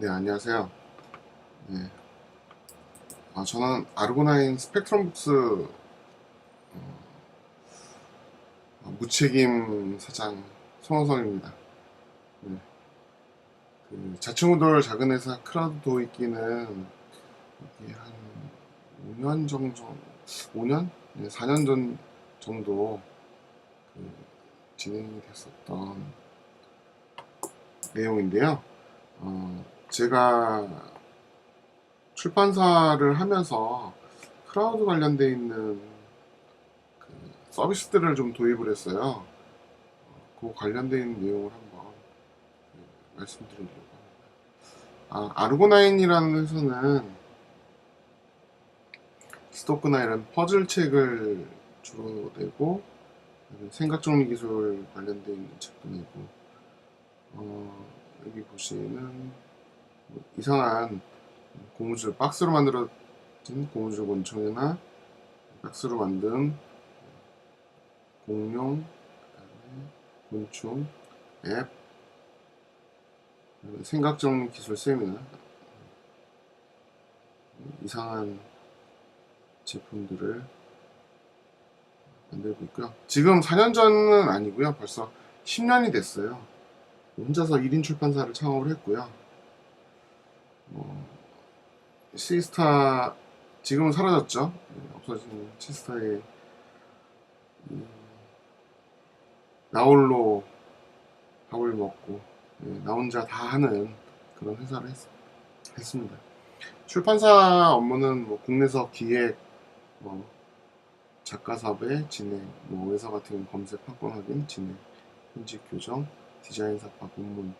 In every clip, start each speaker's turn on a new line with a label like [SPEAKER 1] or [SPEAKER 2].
[SPEAKER 1] 네, 안녕하세요. 네, 저는 아르고나인 스펙트럼북스 무책임 사장 송원성입니다. 네, 자충우돌 작은 회사 크라우드 도입기는 이게 한 5년 정도, 5년? 네, 4년 전 정도 그 진행이 됐었던 내용인데요. 제가 출판사를 하면서 크라우드 관련돼 있는 서비스들을 좀 도입을 했어요. 그 관련돼 있는 내용을 한번 말씀드리려고 합니다. 아르고나인이라는 회사는 스토크나 이런 퍼즐 책을 주로 내고 생각정리 기술 관련돼 있는 책도 내고 여기 보시는 뭐 이상한 고무줄 박스로 만들어진 고무줄 권총이나 박스로 만든 공룡, 곤충, 앱, 생각정리 기술 세미나 이상한 제품들을 만들고 있고요. 지금 4년 전은 아니고요. 벌써 10년이 됐어요. 혼자서 1인 출판사를 창업을 했고요. 시스타 지금은 사라졌죠. 없어진 시스타의 나홀로 밥을 먹고 나 혼자 다 하는 그런 회사를 했습니다. 출판사 업무는 뭐 국내서 기획, 뭐 작가 섭외, 진행, 뭐 회사 같은 경우 검색, 판권 확인, 진행, 편집, 교정, 디자인 삭발, 본문,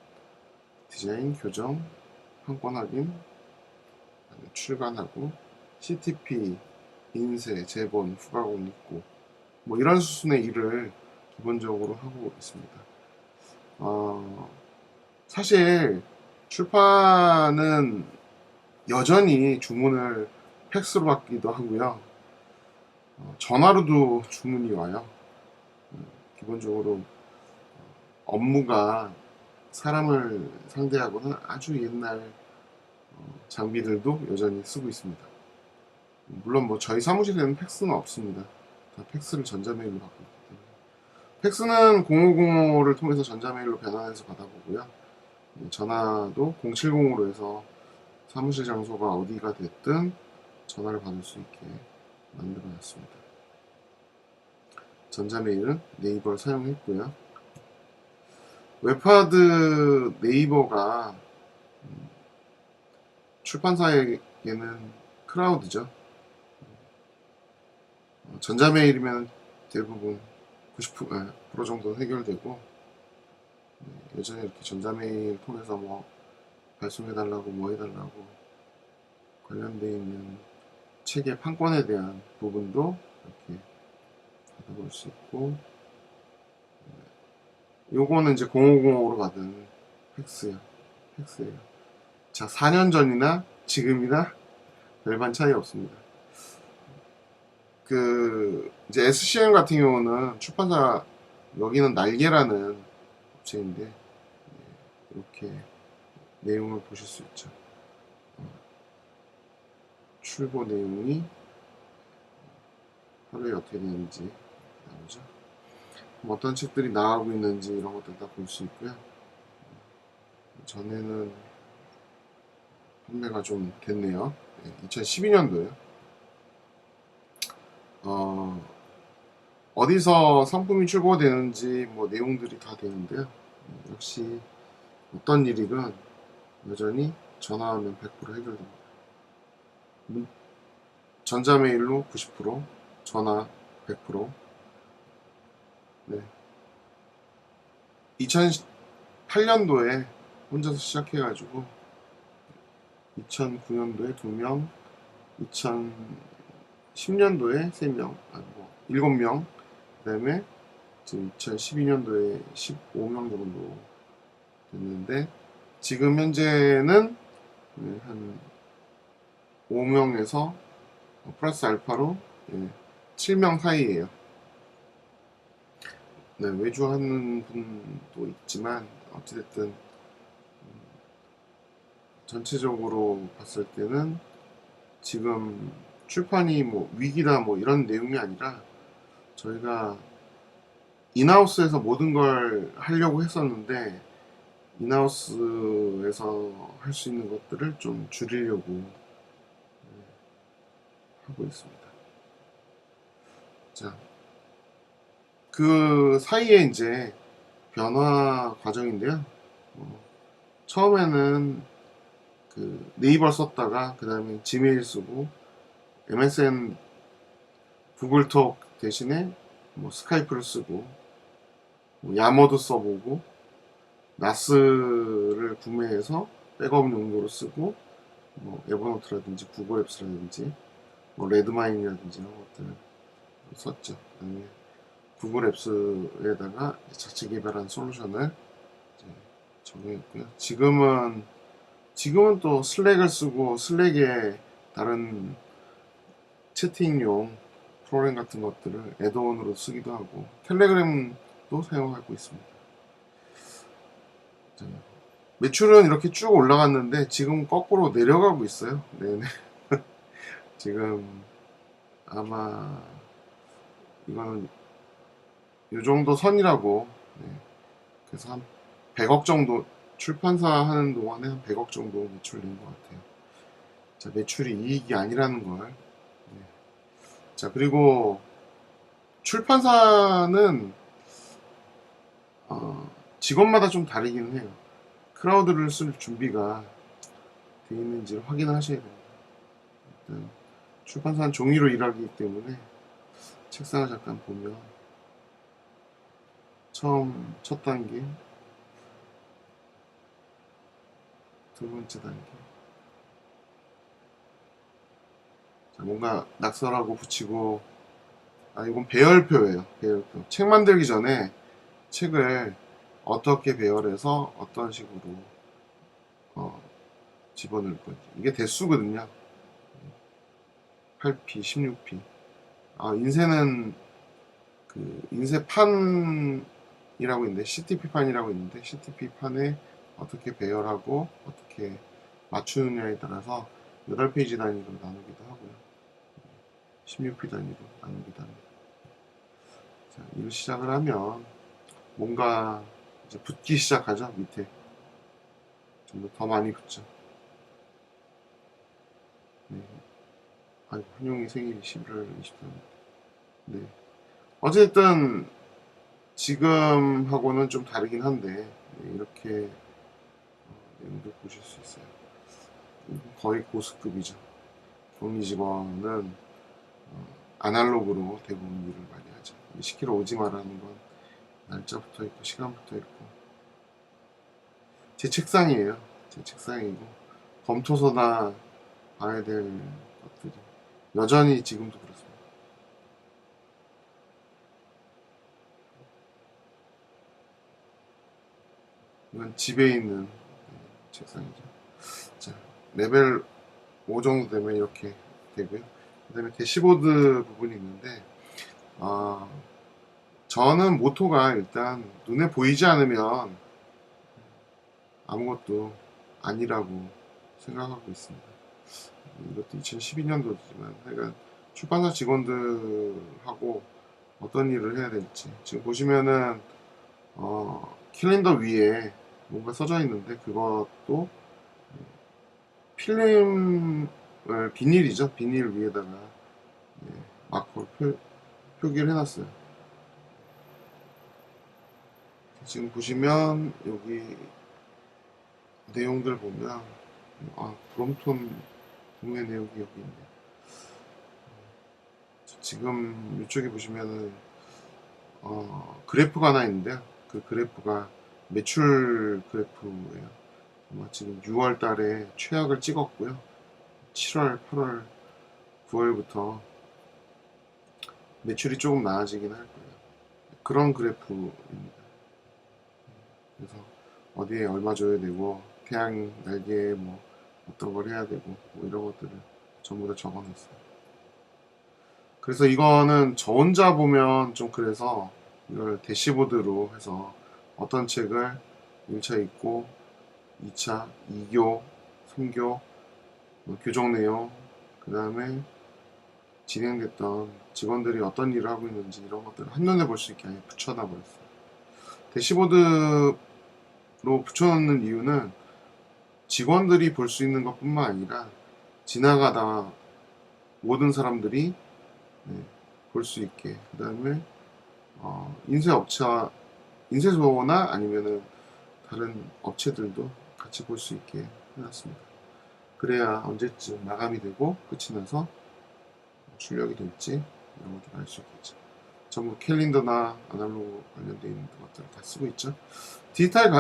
[SPEAKER 1] 디자인, 교정, 판권 확인, 출간하고 CTP, 인쇄, 제본, 후가공 입고 뭐 이런 수순의 일을 기본적으로 하고 있습니다. 사실 출판은 여전히 주문을 팩스로 받기도 하고요. 전화로도 주문이 와요. 기본적으로 업무가 사람을 상대하고는 아주 옛날 장비들도 여전히 쓰고 있습니다. 물론 뭐 저희 사무실에는 팩스는 없습니다. 다 팩스를 전자메일로 받고 있기 때문에. 팩스는 0505를 통해서 전자메일로 변환해서 받아보고요. 전화도 0705로 해서 사무실 장소가 어디가 됐든 전화를 받을 수 있게 만들어놨습니다. 전자메일은 네이버를 사용했고요. 웹하드 네이버가 출판사에게는 크라우드죠. 전자메일이면 대부분 90% 정도는 해결되고 예전에 이렇게 전자메일 통해서 뭐 발송해달라고 뭐 해달라고 관련되어 있는 책의 판권에 대한 부분도 이렇게 받아볼 수 있고 요거는 이제 0505로 받은 팩스예요. 자, 4년 전이나 지금이나 별반 차이 없습니다. 이제 SCM 같은 경우는 출판사, 여기는 날개라는 업체인데, 이렇게 내용을 보실 수 있죠. 출고 내용이 하루에 어떻게 되는지 나오죠. 어떤 책들이 나가고 있는지 이런 것들 다 볼 수 있고요. 전에는 판매가 좀 됐네요. 2012년도에요. 어디서 상품이 출고되는지 뭐 내용들이 다 되는데요. 역시 어떤 일이건 여전히 전화하면 100% 해결됩니다. 전자메일로 90%, 전화 100%. 네. 2008년도에 혼자서 시작해가지고 2009년도에 2명, 2010년도에 3명, 뭐 7명, 그 다음에 지금 2012년도에 15명 정도 됐는데 지금 현재는 한 5명에서 플러스 알파로 7명 사이에요. 네, 외주하는 분도 있지만 어찌됐든 전체적으로 봤을 때는 지금 출판이 뭐 위기다 뭐 이런 내용이 아니라 저희가 인하우스에서 모든 걸 하려고 했었는데 인하우스에서 할 수 있는 것들을 좀 줄이려고 하고 있습니다. 자, 그 사이에 이제 변화 과정인데요. 처음에는 그 네이버 썼다가 그 다음에 지메일 쓰고 MSN 구글톡 대신에 뭐 스카이프를 쓰고 뭐 야머도 써보고 나스를 구매해서 백업 용도로 쓰고 뭐 에버노트라든지 구글 앱스라든지 뭐 레드마인이라든지 이런 것들을 썼죠. 그다음에 구글 앱스에다가 자체 개발한 솔루션을 이제 적용했고요. 지금은 또 슬랙을 쓰고 슬랙에 다른 채팅용 프로그램 같은 것들을 애드온으로 쓰기도 하고 텔레그램도 사용하고 있습니다. 자, 매출은 이렇게 쭉 올라갔는데 지금 거꾸로 내려가고 있어요. 네네. 지금 아마 이거는 이 정도 선이라고. 네. 그래서 한 100억 정도 출판사 하는 동안에 한 100억 정도 매출 낸 것 같아요. 자, 매출이 이익이 아니라는 걸. 네. 자, 그리고 출판사는 직원마다 좀 다르긴 해요. 크라우드를 쓸 준비가 되어 있는지를 확인하셔야 됩니다. 일단 출판사는 종이로 일하기 때문에 책상을 잠깐 보면 처음 첫 단계, 두 번째 단계. 자, 뭔가 낙서라고 붙이고, 이건 배열표예요. 배열표. 책 만들기 전에 책을 어떻게 배열해서 어떤 식으로 집어넣을 건지. 이게 대수거든요. 8P, 16P. 인쇄는 그 인쇄판이라고 있는데 CTP판이라고 있는데 CTP판에 어떻게 배열하고 어떻게 맞추느냐에 따라서 8페이지 단위로 나누기도 하고요. 16P 단위로 나누기도 합니다. 자, 이를 시작을 하면 뭔가 이제 붙기 시작하죠. 밑에 좀 더 많이 붙죠. 네. 훈용이 생일이 11월 23일. 네. 어쨌든 지금하고는 좀 다르긴 한데 네, 이렇게 내용도 보실 수 있어요. 거의 고수급이죠. 격리 직원은 아날로그로 대부분 일을 많이 하죠. 시키러 오지 말라는 건 날짜부터 있고 시간부터 있고. 제 책상이에요. 제 책상이고 검토서나 봐야 될 것들이 여전히 지금도 그렇습니다. 이건 집에 있는 책상이죠. 자, 레벨 5 정도 되면 이렇게 되고요. 그 다음에 대시보드 부분이 있는데 저는 모토가 일단 눈에 보이지 않으면 아무것도 아니라고 생각하고 있습니다. 이것도 2012년도지만 하여간 출판사 직원들하고 어떤 일을 해야 될지 지금 보시면은 캘린더 위에 뭔가 써져 있는데 그것도 필름을 비닐이죠. 비닐 위에다가 마커로 표기를 해놨어요. 지금 보시면 여기 내용들 보면 브롬톤 구매 내용이 여기 있네요. 지금 이쪽에 보시면은 그래프가 하나 있는데요. 그 그래프가 매출 그래프예요. 아마 지금 6월 달에 최악을 찍었고요. 7월, 8월, 9월부터 매출이 조금 나아지긴 할 거예요. 그런 그래프입니다. 그래서 어디에 얼마 줘야 되고 태양 날개에 뭐 어떤 걸 해야 되고 뭐 이런 것들을 전부 다 적어놨어요. 그래서 이거는 저 혼자 보면 좀 그래서 이걸 대시보드로 해서 어떤 책을 1차 읽고 2차, 2교, 선교, 교정 내용, 그 다음에 진행됐던 직원들이 어떤 일을 하고 있는지 이런 것들을 한눈에 볼 수 있게 아예 붙여놔 버렸어요. 대시보드로 붙여놓는 이유는 직원들이 볼 수 있는 것뿐만 아니라 지나가다 모든 사람들이 볼 수 있게, 그 다음에 인쇄소나 아니면은 다른 업체들도 같이 볼 수 있게 해놨습니다. 그래야 언제쯤 마감이 되고 끝이 나서 출력이 될지 이런 것들 알 수 있겠죠. 전부 캘린더나 아날로그 관련되어 있는 것들을 다 쓰고 있죠. 디지털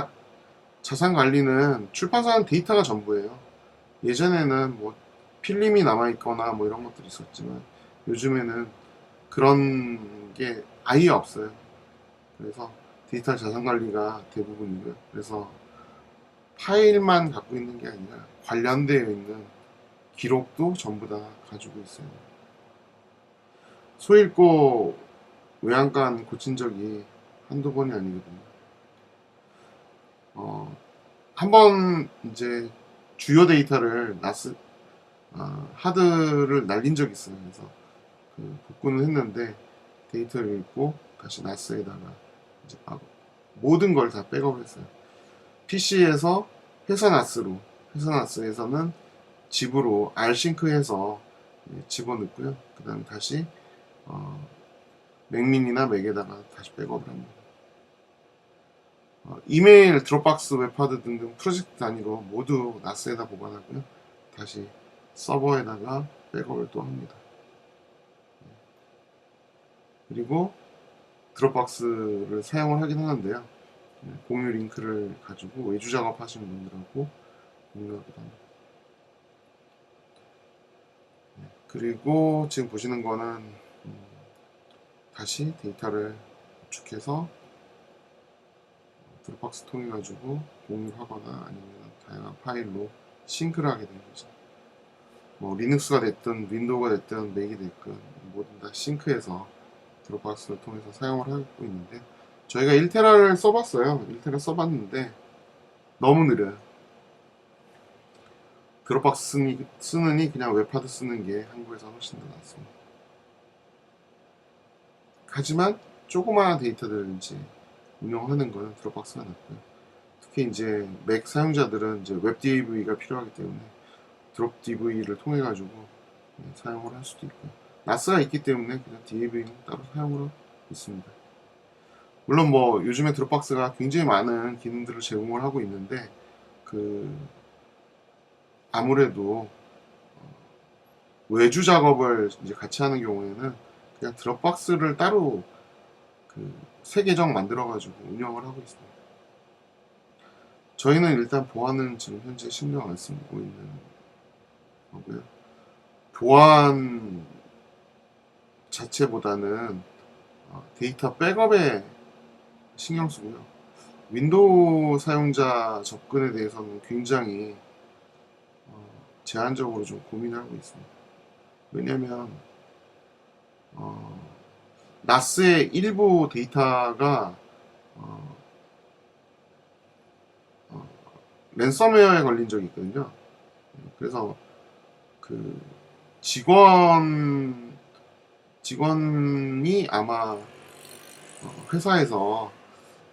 [SPEAKER 1] 자산 관리는 출판사는 데이터가 전부예요. 예전에는 뭐 필름이 남아있거나 뭐 이런 것들이 있었지만 요즘에는 그런 게 아예 없어요. 그래서 디지털 자산 관리가 대부분이고요. 그래서 파일만 갖고 있는 게 아니라 관련되어 있는 기록도 전부 다 가지고 있어요. 소 읽고 외양간 고친 적이 한두 번이 아니거든요. 한번 이제 주요 데이터를 하드를 날린 적이 있어요. 그래서 복구는 했는데 데이터를 읽고 다시 나스에다가 이제 모든 걸 다 백업을 했어요. PC에서 회사 나스에서는 집으로 R싱크해서 집어넣고요. 그 다음에 다시 맥민이나 맥에다가 다시 백업을 합니다. 이메일, 드롭박스, 웹하드 등등 프로젝트 단위로 모두 나스에다 보관하고요. 다시 서버에다가 백업을 또 합니다. 그리고 드롭박스를 사용을 하긴 하는데요. 공유 링크를 가지고 외주 작업하시는 분들하고 공유하기도 합니다. 그리고 지금 보시는 거는 다시 데이터를 압축해서 드롭박스 통해 가지고 공유를 하거나 아니면 다양한 파일로 싱크를 하게 되는 거죠. 뭐 리눅스가 됐든 윈도우가 됐든 맥이 됐든 모든 다 싱크해서 드롭박스를 통해서 사용을 하고 있는데 저희가 1테라를 써봤어요. 1테라 써봤는데 너무 느려요. 드롭박스 쓰느니 그냥 웹하드 쓰는 게 한국에서 훨씬 더 낫습니다. 하지만 조그마한 데이터들을 이제 운영하는 거는 드롭박스가 낫고요. 특히 이제 맥 사용자들은 이제 웹 DAV가 필요하기 때문에 드롭 DV를 통해 가지고 사용을 할 수도 있고요. 나스가 있기 때문에 그냥 DAV는 따로 사용을 하고 있습니다. 물론 뭐 요즘에 드롭박스가 굉장히 많은 기능들을 제공을 하고 있는데 아무래도 외주 작업을 이제 같이 하는 경우에는 그냥 드롭박스를 따로 새 계정 만들어 가지고 운영을 하고 있습니다. 저희는 일단 보안은 지금 현재 신경 안 쓰고 있는 거고요. 보안 자체보다는 데이터 백업에 신경 쓰고요. 윈도우 사용자 접근에 대해서는 굉장히 제한적으로 좀 고민하고 있습니다. 왜냐면 나스의 일부 데이터가 랜섬웨어에 걸린 적이 있거든요. 그래서 직원이 아마 회사에서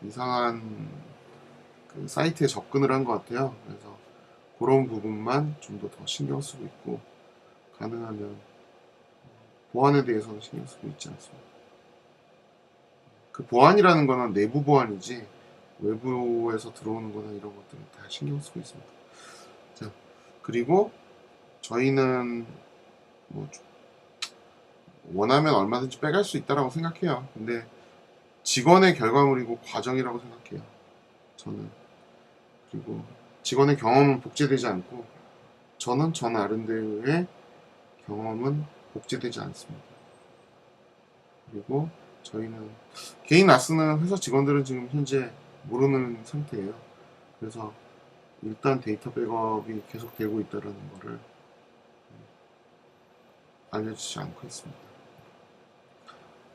[SPEAKER 1] 이상한 사이트에 접근을 한 것 같아요. 그래서 그런 부분만 좀 더 신경 쓰고 있고 가능하면 보안에 대해서는 신경 쓰고 있지 않습니다. 그 보안이라는 거는 내부 보안이지 외부에서 들어오는 거나 이런 것들은 다 신경 쓰고 있습니다. 자, 그리고 저희는 뭐 원하면 얼마든지 빼갈 수 있다라고 생각해요. 근데 직원의 결과물이고 과정이라고 생각해요. 저는. 그리고 직원의 경험은 복제되지 않고 저는 저 나름대로의 경험은 복제되지 않습니다. 그리고 저희는 개인 나스는 회사 직원들은 지금 현재 모르는 상태예요. 그래서 일단 데이터 백업이 계속 되고 있다는 거를 알려주지 않고 있습니다.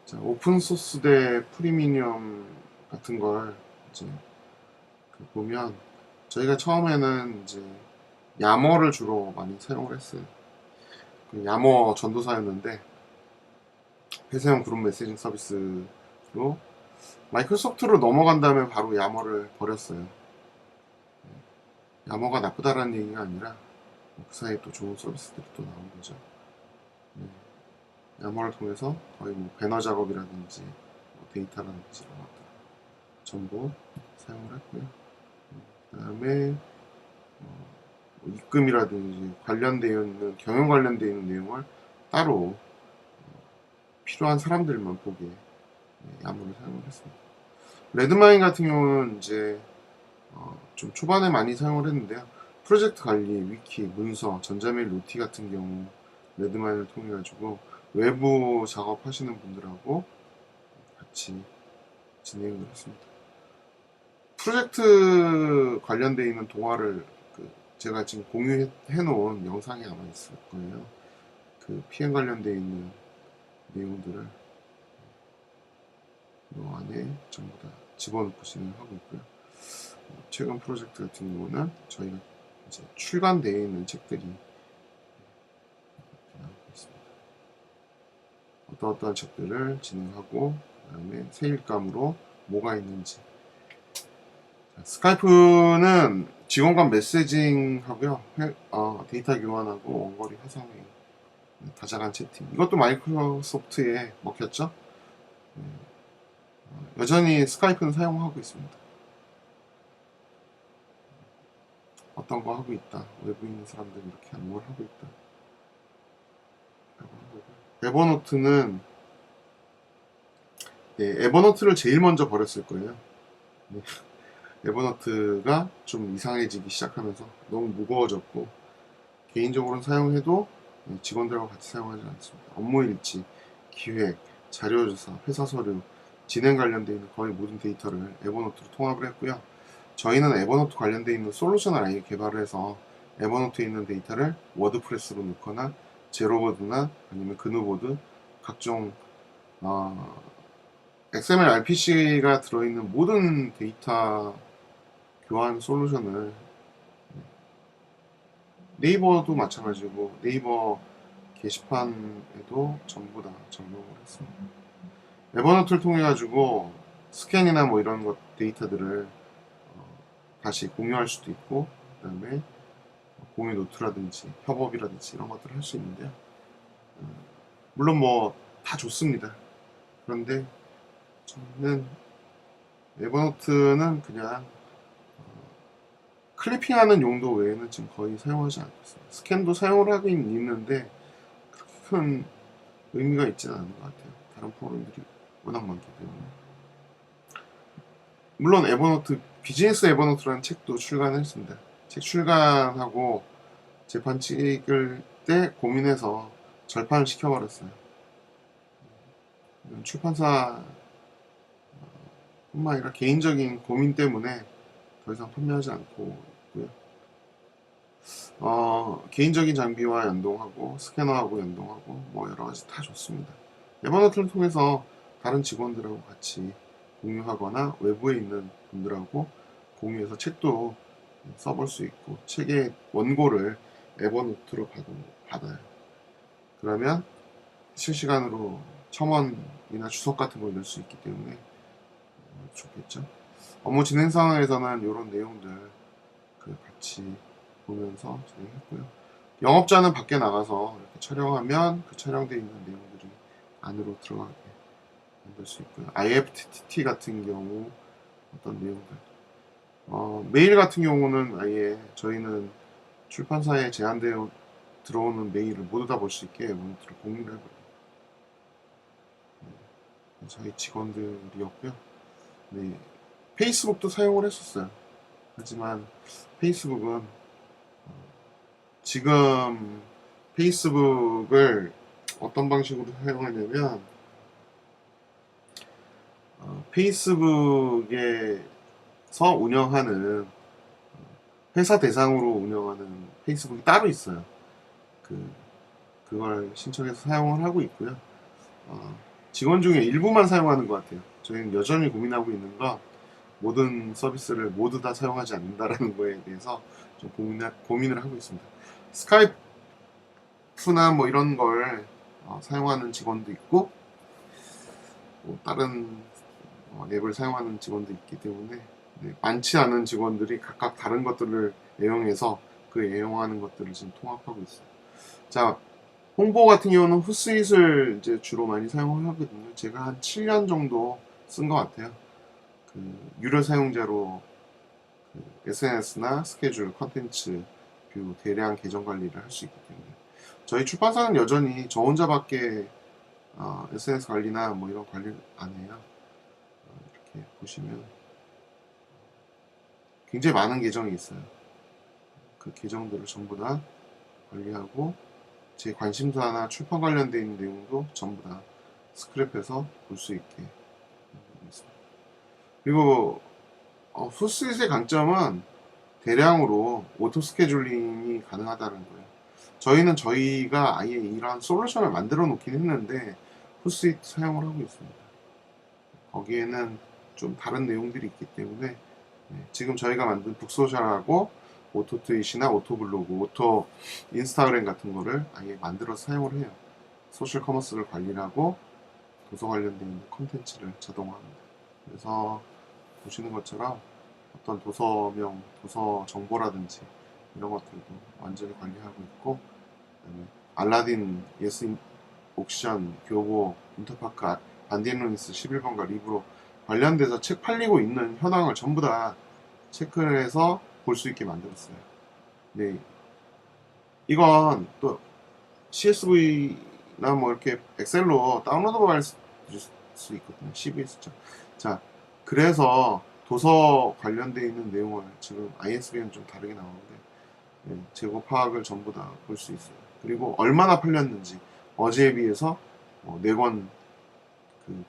[SPEAKER 1] 자, 오픈소스 대 프리미엄 같은 걸 이제 보면 저희가 처음에는 이제 야머를 주로 많이 사용을 했어요. 그 야머 전도사였는데 폐쇄형 그룹 메시징 서비스로 마이크로소프트로 넘어간 다음에 바로 야머를 버렸어요. 야머가 나쁘다라는 얘기가 아니라 그 사이에 또 좋은 서비스들이 또 나온 거죠. 네. 야머를 통해서 거의 뭐 배너 작업이라든지 뭐 데이터라든지 이런 것들 전부 사용을 했고요. 그 다음에 뭐 입금이라든지 관련되어 있는 경영 관련되어 있는 내용을 따로 필요한 사람들만 보게 야머를 사용을 했습니다. 레드마인 같은 경우는 이제 좀 초반에 많이 사용을 했는데요. 프로젝트 관리, 위키, 문서, 전자메일 노티 같은 경우 레드마인을 통해 가지고 외부 작업하시는 분들하고 같이 진행을 했습니다. 프로젝트 관련되어 있는 동화를 제가 지금 공유해 놓은 영상이 아마 있을 거예요. 그 PM 관련되어 있는 내용들을 이 안에 전부 다 집어넣고 진행하고 있고요. 최근 프로젝트 같은 경우는 저희가 이제 출간되어 있는 책들이 나오고 있습니다. 어떠한 책들을 진행하고 그 다음에 세일감으로 뭐가 있는지. 스카이프는 직원 간 메시징 하고요. 데이터 교환하고 원거리 화상회의, 다자간 채팅. 이것도 마이크로소프트에 먹혔죠. 여전히 스카이프는 사용하고 있습니다. 어떤 거 하고 있다. 외부에 있는 사람들이 이렇게 뭘 하고 있다. 에버노트는 에버노트를 제일 먼저 버렸을 거예요. 네. 에버노트가 좀 이상해지기 시작하면서 너무 무거워졌고 개인적으로는 사용해도 직원들하고 같이 사용하지 않습니다. 업무 일지, 기획, 자료조사, 회사 서류, 진행 관련되어 있는 거의 모든 데이터를 에버노트로 통합을 했고요. 저희는 에버노트 관련되어 있는 솔루션을 아예 개발을 해서 에버노트에 있는 데이터를 워드프레스로 넣거나 제로보드나 아니면 그누보드 각종 XML RPC가 들어있는 모든 데이터 교환 솔루션을 네이버도 마찬가지고 네이버 게시판에도 전부 다 적용을 했습니다. 에버노트를 통해 가지고 스캔이나 뭐 이런 것 데이터들을 다시 공유할 수도 있고 그 다음에 공유 노트라든지 협업이라든지 이런 것들을 할 수 있는데요. 물론 뭐 다 좋습니다. 그런데 저는 에버노트는 그냥 클리핑하는 용도 외에는 지금 거의 사용하지 않고 있습니다. 스캔도 사용을 하긴 있는데 그렇게 큰 의미가 있지는 않은 것 같아요. 다른 프로그램들이 워낙 많기 때문에. 물론 에버노트, 비즈니스 에버노트라는 책도 출간했습니다. 책 출간하고 재판 찍을 때 고민해서 절판을 시켜버렸어요. 출판사 뿐만 아니라 개인적인 고민 때문에 더 이상 판매하지 않고 있고요. 개인적인 장비와 연동하고 스캐너하고 연동하고 뭐 여러가지 다 좋습니다. 에버노트를 통해서 다른 직원들하고 같이 공유하거나 외부에 있는 분들하고 공유해서 책도 써볼 수 있고 책의 원고를 에버노트로 받아요. 그러면 실시간으로 첨언이나 주석 같은 걸 넣을 수 있기 때문에 좋겠죠. 업무 진행 상황에서는 이런 내용들 같이 보면서 진행했고요. 영업자는 밖에 나가서 이렇게 촬영하면 그 촬영되어 있는 내용들이 안으로 들어가게 만들 수 있고요. IFTTT 같은 경우 어떤 내용들 메일 같은 경우는 아예 저희는 출판사에 제한되어 들어오는 메일을 모두 다 볼 수 있게 모니터를 공유를 해버려요. 저희 직원들이었고요. 네, 페이스북도 사용을 했었어요. 하지만 페이스북은 지금 페이스북을 어떤 방식으로 사용하냐면 페이스북에서 운영하는 회사 대상으로 운영하는 페이스북이 따로 있어요. 그걸 신청해서 사용을 하고 있고요. 직원 중에 일부만 사용하는 것 같아요. 저희는 여전히 고민하고 있는 건 모든 서비스를 모두 다 사용하지 않는다라는 거에 대해서 좀 고민을 하고 있습니다. 스카이프나 뭐 이런 걸 사용하는 직원도 있고 뭐 다른 앱을 사용하는 직원도 있기 때문에 많지 않은 직원들이 각각 다른 것들을 애용해서 그 애용하는 것들을 지금 통합하고 있어요. 자, 홍보 같은 경우는 굿스윗을 이제 주로 많이 사용을 하거든요. 제가 한 7년 정도 쓴 것 같아요. 그 유료 사용자로 그 SNS나 스케줄, 컨텐츠, 뷰, 대량 계정 관리를 할 수 있기 때문에 저희 출판사는 여전히 저 혼자밖에 SNS 관리나 뭐 이런 관리를 안 해요. 이렇게 보시면 굉장히 많은 계정이 있어요. 그 계정들을 전부 다 관리하고 제 관심사나 출판 관련되어 있는 내용도 전부 다 스크랩해서 볼 수 있게 만들고 있습니다. 그리고 굿스윗의 강점은 대량으로 오토 스케줄링이 가능하다는 거예요. 저희는 저희가 아예 이런 솔루션을 만들어 놓긴 했는데 굿스윗 사용을 하고 있습니다. 거기에는 좀 다른 내용들이 있기 때문에 지금 저희가 만든 북소셜하고 오토 트윗이나 오토 블로그, 오토 인스타그램 같은 거를 아예 만들어서 사용을 해요. 소셜 커머스를 관리를 하고 도서 관련된 있는 컨텐츠를 자동화합니다. 그래서 보시는 것처럼 어떤 도서명, 도서 정보라든지 이런 것들도 완전히 관리하고 있고, 그다음에 알라딘, 예스 옥션, 교보, 인터파크, 반디앤루니스 11번가 리브로 관련돼서 책 팔리고 있는 현황을 전부 다 체크를 해서 볼 수 있게 만들었어요. 네, 이건 또 CSV나 뭐 이렇게 엑셀로 다운로드 할 수 있거든요. CVS. 자, 그래서 도서 관련되어 있는 내용을 지금 ISBN 좀 다르게 나오는데 재고 파악을 전부 다 볼 수 있어요. 그리고 얼마나 팔렸는지 어제에 비해서 4권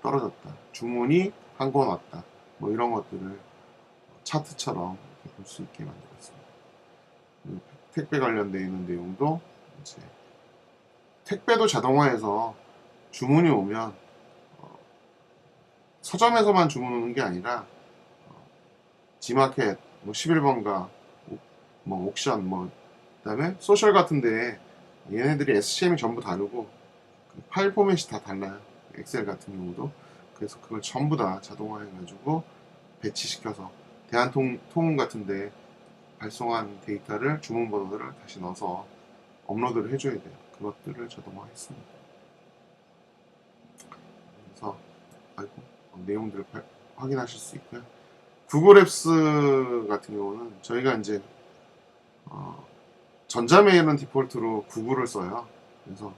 [SPEAKER 1] 떨어졌다. 주문이 한 권 왔다. 뭐 이런 것들을 차트처럼 볼 수 있게 만들었습니다. 택배 관련되어 있는 내용도 이제 택배도 자동화해서 주문이 오면 서점에서만 주문 오는 게 아니라 G마켓, 뭐 11번가, 뭐 옥션, 뭐 그다음에 소셜 같은데 얘네들이 SCM이 전부 다르고 파일 포맷이 다 달라요. 엑셀 같은 경우도. 그래서 그걸 전부 다 자동화해가지고 배치시켜서 대한통운 같은데 발송한 데이터를 주문 번호를 다시 넣어서 업로드를 해줘야 돼요. 그것들을 자동화했습니다. 그래서 내용들을 확인하실 수 있고요. 구글 앱스 같은 경우는 저희가 이제 전자메일은 디폴트로 구글을 써요. 그래서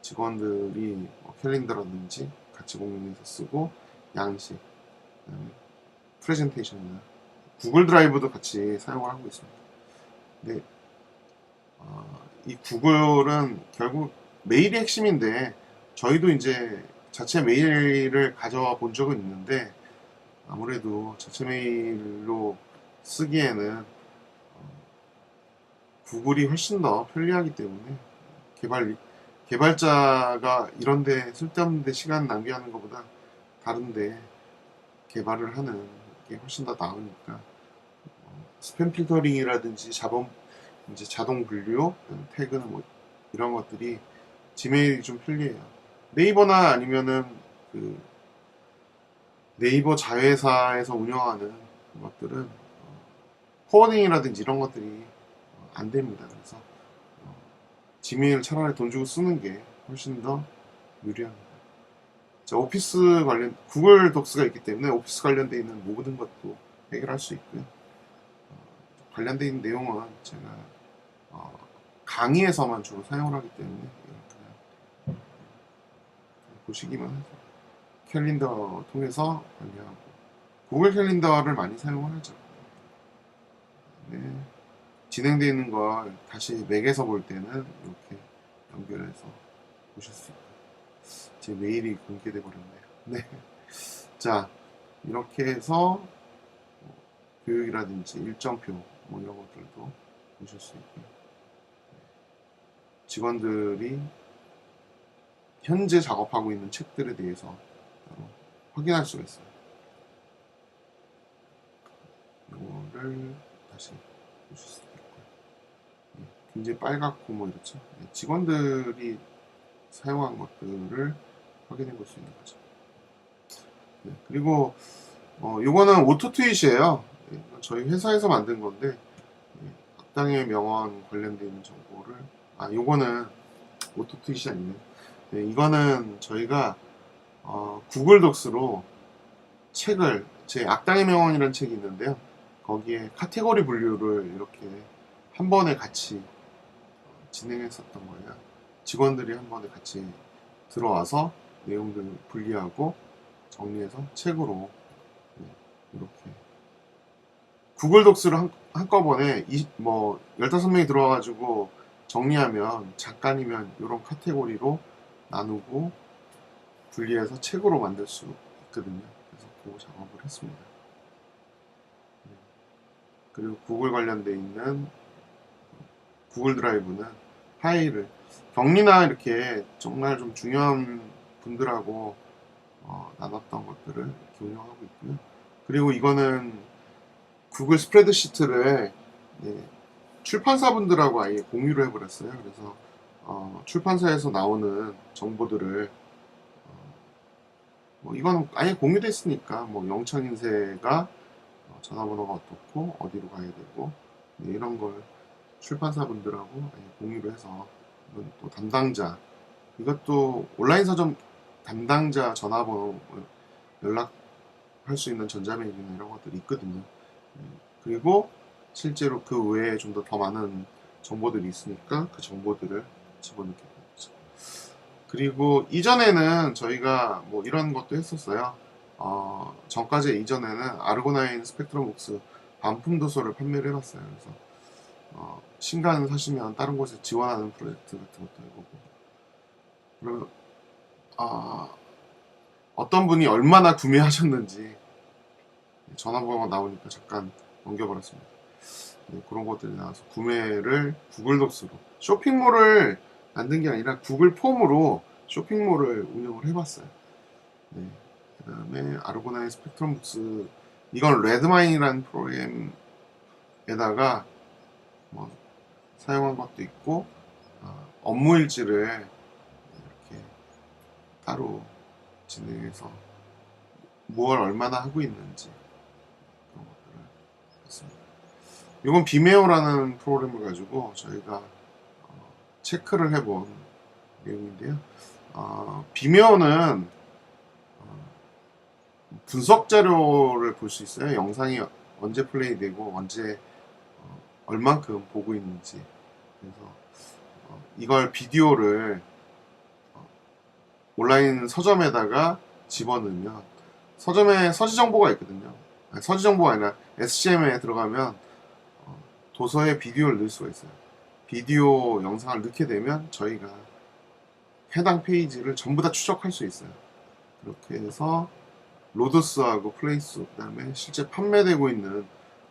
[SPEAKER 1] 직원들이 캘린더라든지 같이 공유해서 쓰고 양식, 그다음에 프레젠테이션이나 구글 드라이브도 같이 사용을 하고 있습니다. 근데 이 구글은 결국 메일이 핵심인데 저희도 이제 자체 메일을 가져와 본 적은 있는데 아무래도 자체 메일로 쓰기에는 구글이 훨씬 더 편리하기 때문에 개발자가 이런데 쓸데없는데 시간 낭비하는 것보다 다른데 개발을 하는 게 훨씬 더 나으니까 스팸 필터링이라든지 이제 자동 분류, 태그 뭐 이런 것들이 지메일이 좀 편리해요. 네이버나 아니면은 그 네이버 자회사에서 운영하는 것들은 포워딩이라든지 이런 것들이 안 됩니다. 그래서 지메일 차라리 돈 주고 쓰는 게 훨씬 더 유리합니다. 자, 오피스 관련 구글 독스가 있기 때문에 오피스 관련되어 있는 모든 것도 해결할 수 있고요. 관련되어 있는 내용은 제가 강의에서만 주로 사용을 하기 때문에 그냥 보시기만 해서 캘린더 통해서 관리하고 구글 캘린더를 많이 사용을 하죠. 네. 진행되어 있는 걸 다시 맥에서 볼 때는 이렇게 연결해서 보실 수 있고 제 메일이 공개돼 버렸네요. 네. 자, 이렇게 해서 교육이라든지 일정표 뭐 이런 것들도 보실 수 있고요. 직원들이 현재 작업하고 있는 책들에 대해서 확인할 수가 있어요. 것들을 다시 보실 수 있고요. 예, 굉장히 빨갛고 뭐 이렇죠. 예, 직원들이 사용한 것들을 확인해 볼 수 있는 거죠. 네, 그리고 요거는 오토 트윗이에요. 예, 저희 회사에서 만든 건데 예, 악당의 명언 관련되어 있는 정보를 요거는 오토 트윗이 아니네. 네, 이거는 저희가 구글 독스로 책을 제 악당의 명언이라는 책이 있는데요. 거기에 카테고리 분류를 이렇게 한 번에 같이 진행했었던 거예요. 직원들이 한 번에 같이 들어와서 내용들 분리하고 정리해서 책으로 이렇게 구글 독스를 한꺼번에 15명이 들어와가지고 정리하면 잠깐이면 이런 카테고리로 나누고 분리해서 책으로 만들 수 있거든요. 그래서 그 작업을 했습니다. 그리고 구글 관련돼 있는 구글 드라이브는 파일을 격리나 이렇게 정말 좀 중요한 분들하고 나눴던 것들을 이렇게 운영하고 있고요. 그리고 이거는 구글 스프레드시트를 출판사분들하고 아예 공유를 해버렸어요. 그래서 출판사에서 나오는 정보들을 이건 아예 공유돼 있으니까 뭐 영창인쇄가 전화번호가 어떻고 어디로 가야 되고 이런 걸 출판사분들하고 아예 공유를 해서 이건 또 담당자 이것도 온라인 서점 담당자 전화번호 연락할 수 있는 전자메일이나 이런 것들이 있거든요. 그리고 실제로 그 외에 좀 더 많은 정보들이 있으니까 그 정보들을 집어넣게 되는 거죠. 그리고 이전에는 저희가 뭐 이런 것도 했었어요. 전까지 이전에는 아르고나인 스펙트럼북스 반품 도서를 판매를 해봤어요. 그래서 신간 사시면 다른 곳에 지원하는 프로젝트 같은 것도 해보고 그리고 어떤 분이 얼마나 구매하셨는지 전화번호가 나오니까 잠깐 넘겨버렸습니다. 네, 그런 것들이 나와서 구매를 구글 독스로 쇼핑몰을 만든 게 아니라 구글 폼으로 쇼핑몰을 운영을 해봤어요. 네, 그 다음에 아르고나인 스펙트럼 북스 이건 레드마인이라는 프로그램에다가 뭐 사용한 것도 있고 업무 일지를 이렇게 따로 진행해서 무엇을 얼마나 하고 있는지 그런 것들을 했습니다. 이건 비메오라는 프로그램을 가지고 저희가 체크를 해본 내용인데요. 비메오는 분석 자료를 볼 수 있어요. 영상이 언제 플레이되고 언제 얼만큼 보고 있는지. 그래서 이걸 비디오를 온라인 서점에다가 집어넣으면 서점에 서지 정보가 있거든요. 서지 정보가 아니라 SCM에 들어가면 도서에 비디오를 넣을 수가 있어요. 비디오 영상을 넣게 되면 저희가 해당 페이지를 전부 다 추적할 수 있어요. 그렇게 해서 로드수하고 플레이수, 그 다음에 실제 판매되고 있는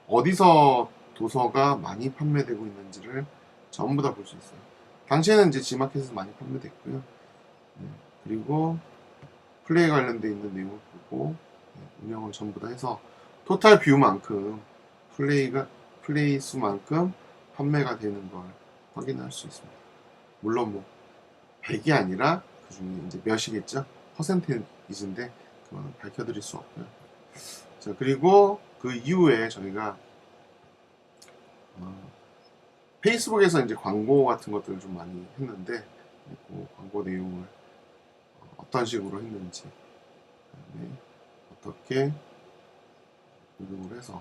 [SPEAKER 1] 어디서 도서가 많이 판매되고 있는지를 전부 다 볼 수 있어요. 당시에는 이제 지마켓에서 많이 판매됐고요. 네, 그리고 플레이 관련돼 있는 내용을 보고 운영을 전부 다 해서 토탈 뷰만큼 플레이 수만큼 판매가 되는 걸 확인할 수 있습니다. 물론 뭐 100이 아니라 그 중에 이제 몇이겠죠? 퍼센테이지인데 그건 밝혀드릴 수 없고요. 자, 그리고 그 이후에 저희가 페이스북에서 이제 광고 같은 것들을 좀 많이 했는데 그 광고 내용을 어떤 식으로 했는지 그다음에 어떻게 운영을 해서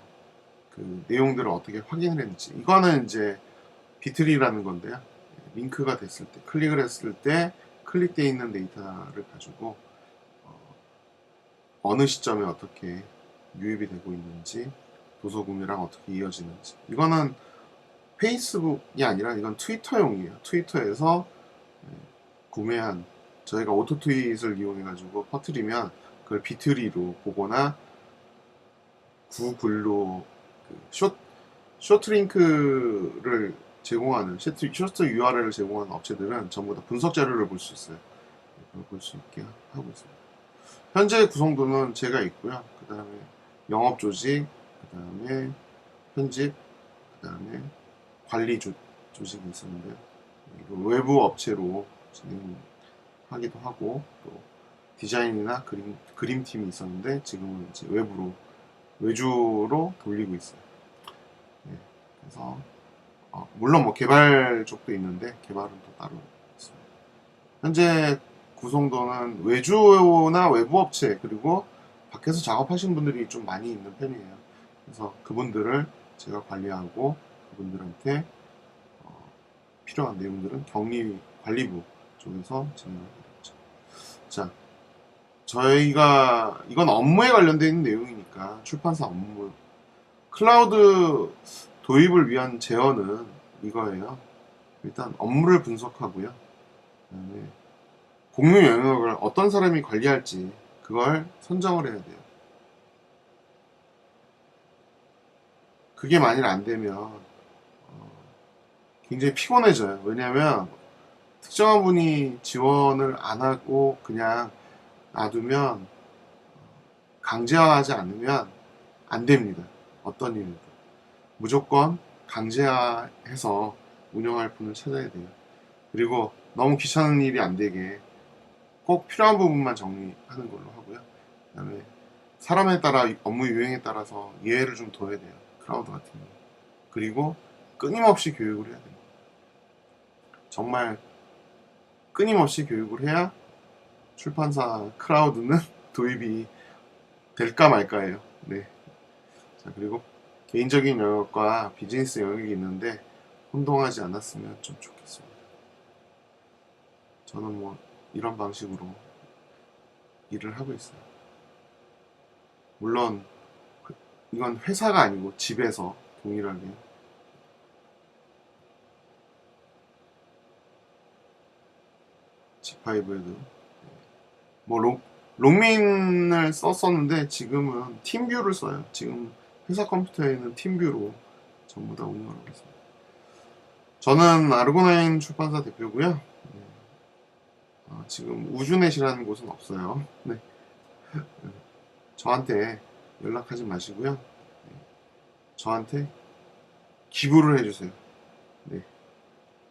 [SPEAKER 1] 그 내용들을 어떻게 확인을 했는지 이거는 이제 비트리라는 건데요. 링크가 됐을 때 클릭을 했을 때 클릭되어 있는 데이터를 가지고 어느 시점에 어떻게 유입이 되고 있는지 도서 구매랑 어떻게 이어지는지 이거는 페이스북이 아니라 이건 트위터용이에요. 트위터에서 구매한 저희가 오토 트윗을 이용해 가지고 퍼뜨리면 그걸 비트리로 보거나 구글로 그 쇼트링크를 제공하는 쇼트 URL을 제공하는 업체들은 전부 다 분석 자료를 볼 수 있어요. 그걸 볼 수 있게 하고 있습니다. 현재 구성도는 제가 있고요. 그 다음에 영업 조직, 그 다음에 편집, 그 다음에 관리 조직이 있었는데 이거 외부 업체로 진행하기도 하고 또 디자인이나 그림팀이 있었는데 지금은 이제 외주로 돌리고 있어요. 네, 그래서 물론 뭐 개발 쪽도 있는데 개발은 또 따로 있습니다. 현재 구성도는 외주나 외부 업체 그리고 밖에서 작업하시는 분들이 좀 많이 있는 편이에요. 그래서 그분들을 제가 관리하고 그분들한테 필요한 내용들은 격리 관리부 쪽에서 진행을 하겠죠. 자, 저희가 이건 업무에 관련되어 있는 내용이니까 출판사 업무 클라우드 도입을 위한 제어는 이거예요. 일단 업무를 분석하고요. 그다음에 공유 영역을 어떤 사람이 관리할지 그걸 선정을 해야 돼요. 그게 만일 안 되면 굉장히 피곤해져요. 왜냐하면 특정한 분이 지원을 안 하고 그냥 놔두면 강제화하지 않으면 안 됩니다. 어떤 일이든 무조건 강제화해서 운영할 분을 찾아야 돼요. 그리고 너무 귀찮은 일이 안 되게 꼭 필요한 부분만 정리하는 걸로 하고요. 그 다음에 사람에 따라 업무 유형에 따라서 이해를 좀 둬야 돼요. 크라우드 같은 경우. 그리고 끊임없이 교육을 해야 돼요. 정말 끊임없이 교육을 해야 출판사 크라우드는 도입이 될까 말까예요. 네. 자, 그리고 개인적인 영역과 비즈니스 영역이 있는데 혼동하지 않았으면 좀 좋겠습니다. 저는 뭐 이런 방식으로 일을 하고 있어요. 물론 이건 회사가 아니고 집에서 동일하게 G5에도 뭐 롱민을 썼었는데 지금은 팀뷰를 써요. 지금 회사 컴퓨터에는 팀뷰로 전부 다 운영하고 있습니다. 저는 아르고나인 출판사 대표고요. 네. 지금 우주넷이라는 곳은 없어요. 네. 저한테 연락하지 마시고요. 네. 저한테 기부를 해주세요. 네.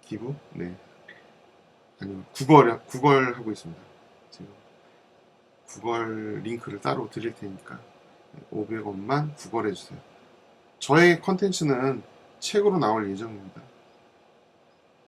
[SPEAKER 1] 기부? 네. 아니면 구걸 하고 있습니다. 지금 구걸 링크를 따로 드릴 테니까 500원만 구걸해주세요. 저의 컨텐츠는 책으로 나올 예정입니다.